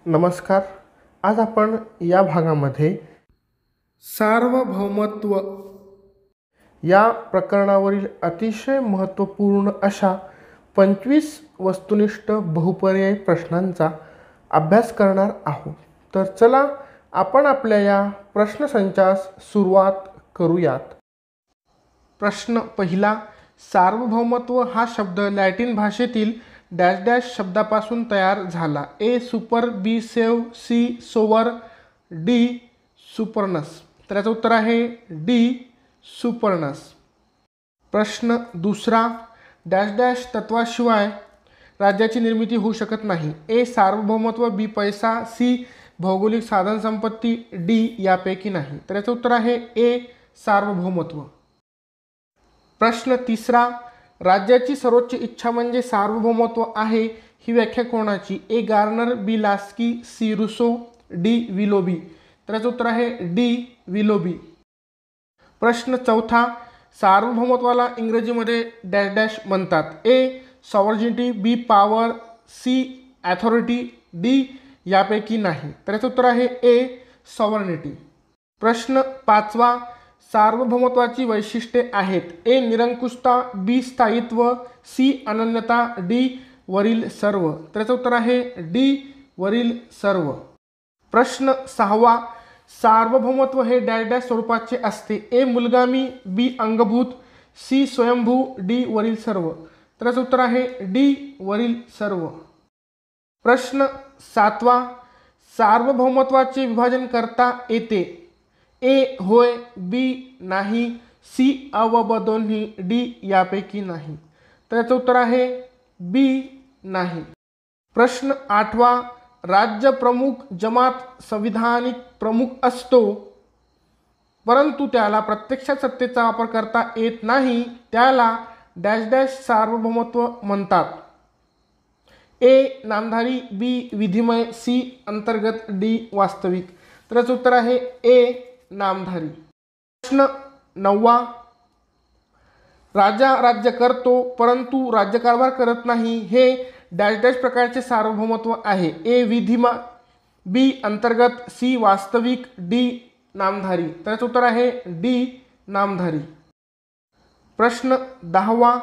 नमस्कार. आज आपण या भागामध्ये सार्वभौमत्व या प्रकरणावरील अतिशय महत्त्वपूर्ण अशा 25 वस्तुनिष्ठ बहुपर्यायी प्रश्नांचा अभ्यास करणार आहोत. तर चला आपण आपल्या या प्रश्नसंचास सुरुवात करूयात. प्रश्न पहिला. सार्वभौमत्व हा शब्द लॅटिन भाषेतील डॅश डॅश शब्दापासून तयार झाला. ए सुपर, बी सेव, सी सोवर, डी सुपरनस. तर याचं उत्तर आहे डी सुपरनस. प्रश्न दुसरा. डॅश डॅश तत्वाशिवाय राज्याची निर्मिती होऊ शकत नाही. ए सार्वभौमत्व, बी पैसा, सी भौगोलिक साधनसंपत्ती, डी यापैकी नाही. तर याचं उत्तर आहे ए सार्वभौमत्व. प्रश्न तिसरा. राज्याची सर्वोच्च इच्छा म्हणजे सार्वभौमत्व आहे ही व्याख्या कोणाची? ए गार्नर, बी लास्की, सी रुसो, डी विलोबी. तर याचं उत्तर आहे डी विलोबी. प्रश्न चौथा. सार्वभौमत्वाला इंग्रजीमध्ये डॅश डॅश म्हणतात. ए सॉव्हर्जिनिटी, बी पॉवर, सी अथॉरिटी, डी यापैकी नाही. तर याचं उत्तर आहे ए सॉव्हर्निटी. प्रश्न पाचवा. सार्वभौमत्वाची वैशिष्ट्ये आहेत. ए निरंकुशता, बी स्थायित्व, सी अनन्यता, डी वरील सर्व. तर याचं उत्तर आहे डी वरील सर्व. प्रश्न सहावा. सार्वभौमत्व हे डॅश डॅश स्वरूपाचे असते. ए मूलगामी, बी अंगभूत, सी स्वयंभू, डी वरील सर्व. तर याचं उत्तर आहे डी वरील सर्व. प्रश्न सातवा. सार्वभौमत्वाचे विभाजन करता येते. ए होय, बी नाही, सी अ व ब दोन्ही, डी यापैकी नाही. तर याचं उत्तर आहे बी नाही. प्रश्न आठवा. राज्य प्रमुख जमात संविधानिक प्रमुख असतो परंतु त्याला प्रत्यक्षात सत्तेचा वापर करता येत नाही, त्याला डॅश डॅश सार्वभौमत्व म्हणतात. ए नामधारी, बी विधिमय, सी अंतर्गत, डी वास्तविक. तर याचं उत्तर आहे ए नामधारी. प्रश्न नववा. राजा राज्य करतो परंतु राज्यकारभार करत नाही हे डॅश डॅश प्रकारचे सार्वभौमत्व आहे. ए विधिमा, बी अंतर्गत, सी वास्तविक, डी नामधारी. तर याचं उत्तर आहे डी नामधारी. प्रश्न दहावा.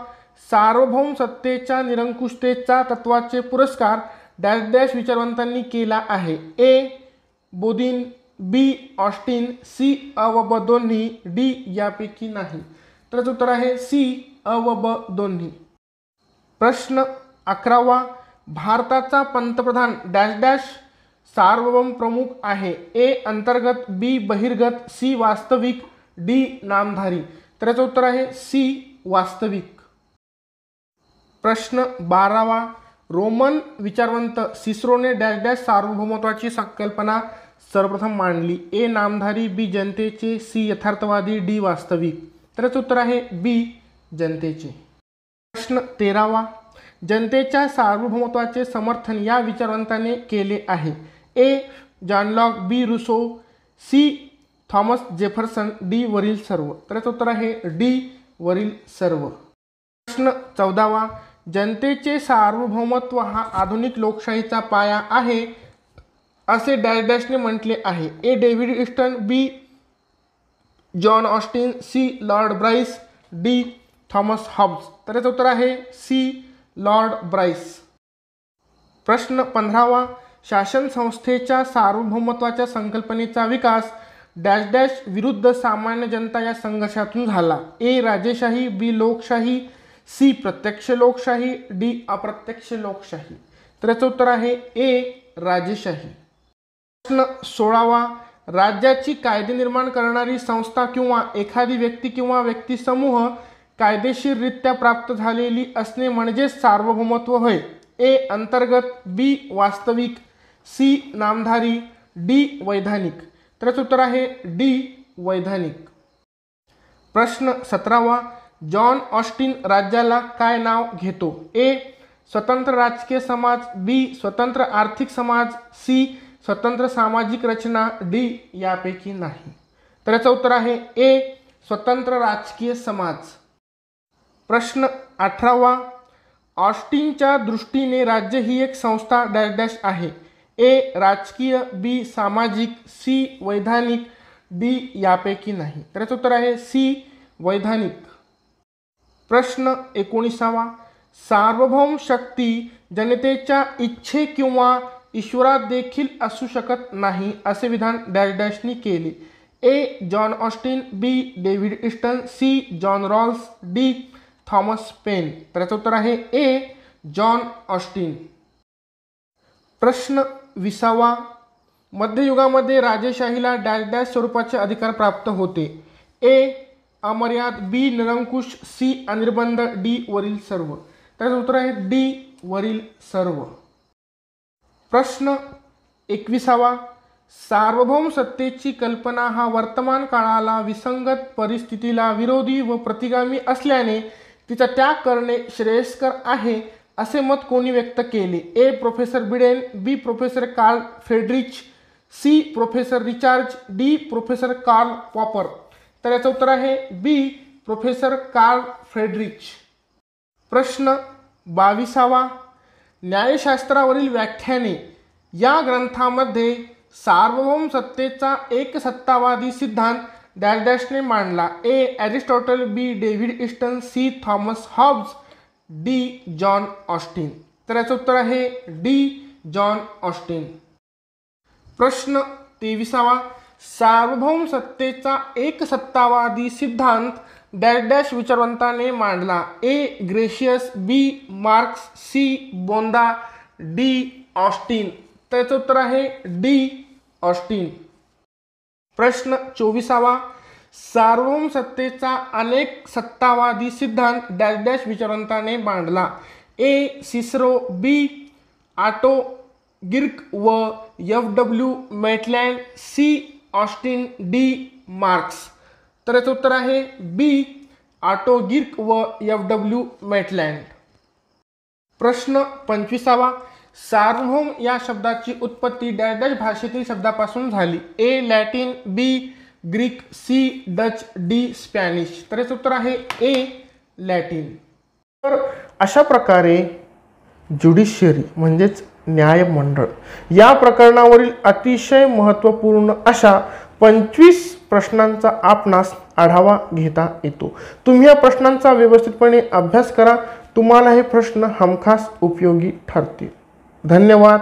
सार्वभौम सत्तेच्या निरंकुशतेचा तत्वाचे पुरस्कार डॅश डॅश विचारवंतांनी केला आहे. ए बोधिन, बी ऑस्टिन, सी अ व ब दोन्ही, डी यापैकी नाही. तर याचं उत्तर आहे सी अ व ब दोन्ही. प्रश्न अकरावा. भारताचा पंतप्रधान डॅश डॅश सार्वभौम प्रमुख आहे. ए अंतर्गत, बी बहिर्गत, सी वास्तविक, डी नामधारी. तर याचं उत्तर आहे सी वास्तविक. प्रश्न बारावा. रोमन विचारवंत सिसरोने डॅश डॅश सार्वभौमत्वाची संकल्पना सर्वप्रथम मांडली. ए नामधारी, बी जनतेचे, सी यथार्थवादी, डी वास्तविक. तर याचं उत्तर आहे बी जनतेचे. प्रश्न तेरावा. जनतेच्या सार्वभौमत्वाचे समर्थन या विचारवंताने केले आहे. ए जॉन लॉक, बी रुसो, सी थॉमस जेफरसन, डी वरील सर्व. तर याचं उत्तर आहे डी वरील सर्व. प्रश्न चौदावा. जनतेचे सार्वभौमत्व हा आधुनिक लोकशाहीचा पाया आहे असे डॅश डॅशने म्हटले आहे. A David Easton, B John Austin, C Lord Bryce, D Thomas Hobbes. तर याचं उत्तर आहे सी लॉर्ड ब्राइस. प्रश्न 15वा. शासन संस्थेच्या सार्वभौमत्वाच्या संकल्पनेचा विकास डॅश डॅश विरुद्ध सामान्य जनता या संघर्षातून झाला. ए राजेशाही, बी लोकशाही, सी प्रत्यक्ष लोकशाही, डी अप्रत्यक्ष लोकशाही. तर याचं उत्तर आहे ए राजेशाही. प्रश्न 16वा. राज्याची कायदे निर्माण करणारी संस्था किंवा एखादी व्यक्ती किंवा व्यक्तिसमूह कायदेशीररित्या प्राप्त झालेली असणे म्हणजे सार्वभौमत्व होय. ए अंतर्गत, बी वास्तविक, सी नामधारी, डी वैधानिक. तर याचं उत्तर आहे डी वैधानिक. प्रश्न 17वा. जॉन ऑस्टिन राज्याला काय नाव घेतो? ए स्वतंत्र राजकीय समाज, बी स्वतंत्र आर्थिक समाज, सी स्वतंत्र सामाजिक रचना, डी यापैकी नाही. तर याचं उत्तर आहे ए स्वतंत्र राजकीय समाज. प्रश्न 18वा. ऑस्टिनच्या दृष्टीने राज्य ही एक संस्था डॅश डॅश आहे. ए राजकीय, बी सामाजिक, सी वैधानिक, डी यापैकी नाही. तर याचं उत्तर आहे सी वैधानिक. प्रश्न 19वा. सार्वभौम शक्ती जनतेच्या इच्छे किंवा ईश्वरात देखील असू शकत नाही असे विधान डॅश डॅशनी केले. A John Austin, B David Easton, C John Rawls, D Thomas Paine. तर याचं उत्तर आहे ए जॉन ऑस्टिन. प्रश्न 20वा. मध्ययुगामध्ये राजेशाहीला डॅश डॅश स्वरूपाचे अधिकार प्राप्त होते. ए अमर्याद, बी निरंकुश, सी अनिर्बंध, डी वरील सर्व. त्याचं उत्तर आहे डी वरील सर्व. प्रश्न 21वा. सार्वभौम सत्तेची कल्पना हा वर्तमान काळाला, विसंगत परिस्थितीला विरोधी व प्रतिगामी असल्याने तिचा त्याग करणे श्रेयस्कर आहे असे मत कोणी व्यक्त केले. A professor Biden, B professor Carl Friedrich, C professor Richard, D professor Karl Popper. तर याचं उत्तर आहे बी प्रोफेसर कार्ल फ्रेडरिच. प्रश्न 22वा. न्यायशास्त्रावरील व्याख्याने या ग्रंथामध्ये सार्वभौम सत्तेचा एकसत्तावादी सिद्धांत डॅश डॅशने मांडला. A Aristotle, B David Easton, C Thomas Hobbes, D John Austin. तर याचं उत्तर आहे डी जॉन ऑस्टिन. प्रश्न 23वा. सार्वभौम सत्तेचा एकसत्तावादी सिद्धांत डॅश डॅश विचारवंताने मांडला. ए ग्रेशियस, बी मार्क्स, सी बोंदा, डी ऑस्टिन. तर याचं उत्तर आहे डी ऑस्टिन. प्रश्न 24वा. सार्वभौम सत्तेचा अनेक सत्तावादी सिद्धांत डॅश डॅश विचारवंताने मांडला. ए सिसरो, बी ऑटो गिर्क व F W. Maitland, C Austin, D Marx. तर याचं उत्तर आहे बी ऑटो गिर्क व एफ.डब्ल्यू. मेटलँड. प्रश्न 25वा. सार्वभौम या शब्दाची उत्पत्ती डॅश डॅश भाषेतील शब्दापासून झाली. A Latin, B Greek, C Dutch, D Spanish. तर याचं उत्तर आहे ए लॅटिन. तर अशा प्रकारे ज्युडिशियरी म्हणजेच न्यायमंडळ या प्रकरणावरील अतिशय महत्त्वपूर्ण अशा 25 प्रश्नांचा आपणास आढावा घेता येतो. तुम्ही या प्रश्नांचा व्यवस्थितपणे अभ्यास करा. तुम्हाला हे प्रश्न हमखास उपयोगी ठरतील. धन्यवाद.